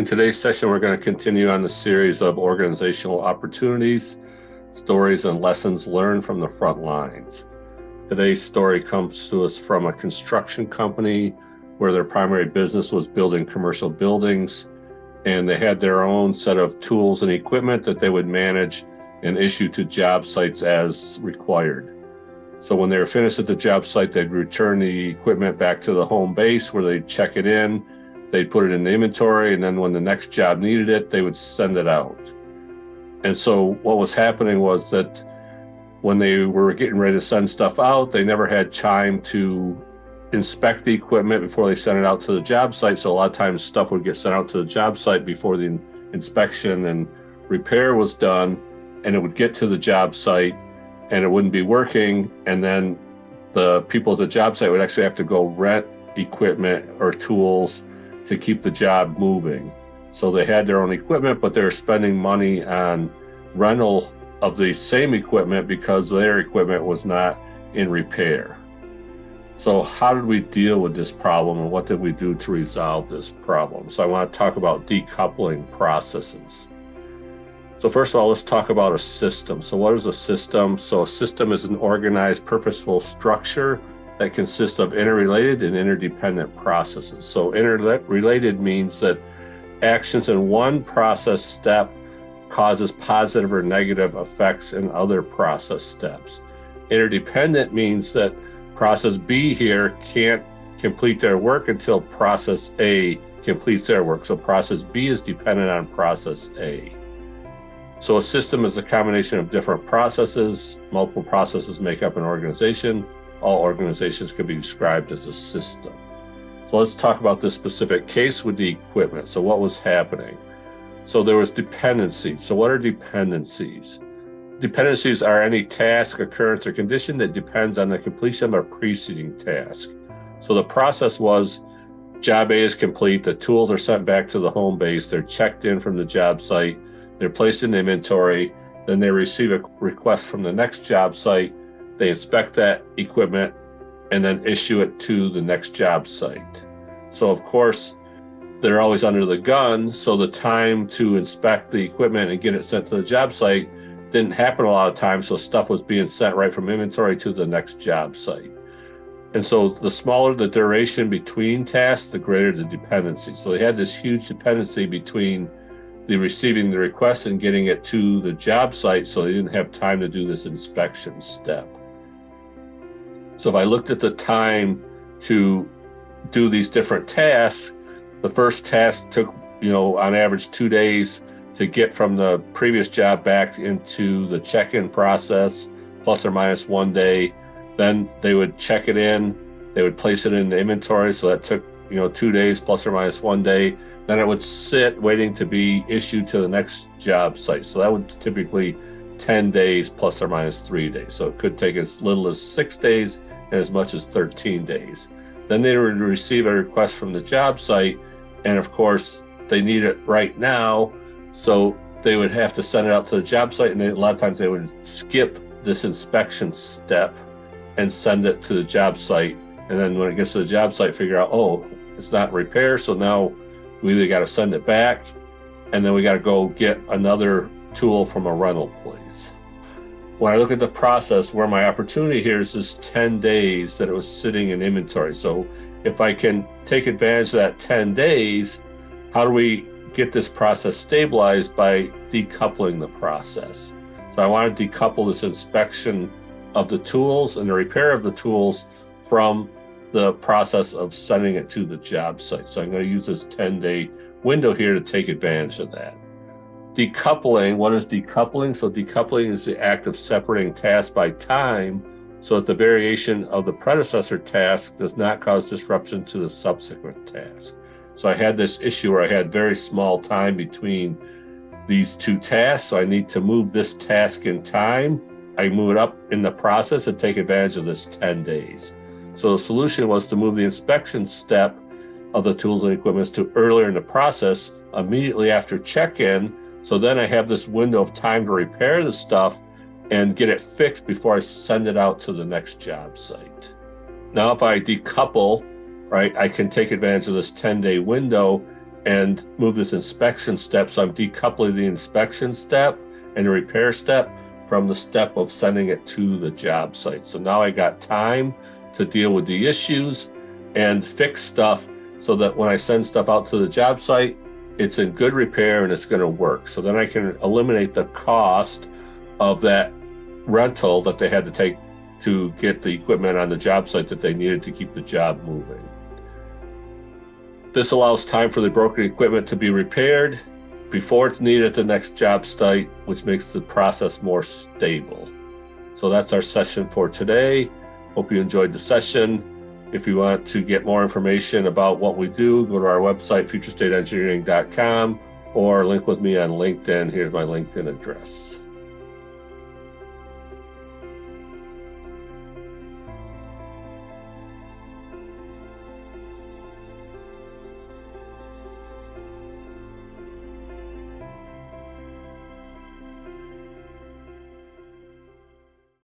In today's session, we're going to continue on the series of organizational opportunities, stories, and lessons learned from the front lines. Today's story comes to us from a construction company where their primary business was building commercial buildings, and they had their own set of tools and equipment that they would manage and issue to job sites as required. So when they were finished at the job site, they'd return the equipment back to the home base where they'd check it in. They'd put it in the inventory, and then when the next job needed it, they would send it out. And so what was happening was that when they were getting ready to send stuff out, they never had time to inspect the equipment before they sent it out to the job site. So a lot of times stuff would get sent out to the job site before the inspection and repair was done, and it would get to the job site and it wouldn't be working. And then the people at the job site would actually have to go rent equipment or tools to keep the job moving. So they had their own equipment, but they were spending money on rental of the same equipment because their equipment was not in repair. So how did we deal with this problem, and what did we do to resolve this problem? So I want to talk about decoupling processes. So first of all, let's talk about a system. So what is a system? So a system is an organized, purposeful structure that consists of interrelated and interdependent processes. So interrelated means that actions in one process step causes positive or negative effects in other process steps. Interdependent means that process B here can't complete their work until process A completes their work. So process B is dependent on process A. So a system is a combination of different processes. Multiple processes make up an organization. All organizations can be described as a system. So let's talk about this specific case with the equipment. So what was happening? So there was dependencies. So what are dependencies? Dependencies are any task, occurrence, or condition that depends on the completion of a preceding task. So the process was job A is complete, the tools are sent back to the home base, they're checked in from the job site, they're placed in inventory, then they receive a request from the next job site, they inspect that equipment, and then issue it to the next job site. So of course, they're always under the gun, so the time to inspect the equipment and get it sent to the job site didn't happen a lot of times, so stuff was being sent right from inventory to the next job site. And so the smaller the duration between tasks, the greater the dependency. So they had this huge dependency between the receiving the request and getting it to the job site, so they didn't have time to do this inspection step. So if I looked at the time to do these different tasks, the first task took, on average 2 days to get from the previous job back into the check-in process, plus or minus 1 day. Then they would check it in, they would place it in the inventory, so that took 2 days plus or minus 1 day. Then it would sit waiting to be issued to the next job site. So that would typically 10 days plus or minus 3 days. So it could take as little as 6 days and as much as 13 days. Then they would receive a request from the job site, and of course they need it right now, so they would have to send it out to the job site, and a lot of times they would skip this inspection step and send it to the job site, and then when it gets to the job site, figure out, oh, it's not repair, so now we either got to send it back, and then we got to go get another tool from a rental place. When I look at the process, where my opportunity here is this 10 days that it was sitting in inventory. So if I can take advantage of that 10 days, how do we get this process stabilized? By decoupling the process. So I want to decouple this inspection of the tools and the repair of the tools from the process of sending it to the job site. So I'm going to use this 10-day window here to take advantage of that. Decoupling, what is decoupling? So decoupling is the act of separating tasks by time so that the variation of the predecessor task does not cause disruption to the subsequent task. So I had this issue where I had very small time between these two tasks, so I need to move this task in time. I move it up in the process and take advantage of this 10 days. So the solution was to move the inspection step of the tools and equipment to earlier in the process, immediately after check-in. So then I have this window of time to repair the stuff and get it fixed before I send it out to the next job site. Now, if I decouple, right, I can take advantage of this 10-day window and move this inspection step. So I'm decoupling the inspection step and the repair step from the step of sending it to the job site. So now I got time to deal with the issues and fix stuff so that when I send stuff out to the job site, it's in good repair and it's going to work. So then I can eliminate the cost of that rental that they had to take to get the equipment on the job site that they needed to keep the job moving. This allows time for the broken equipment to be repaired before it's needed at the next job site, which makes the process more stable. So that's our session for today. Hope you enjoyed the session. If you want to get more information about what we do, go to our website, futurestateengineering.com, or link with me on LinkedIn. Here's my LinkedIn address.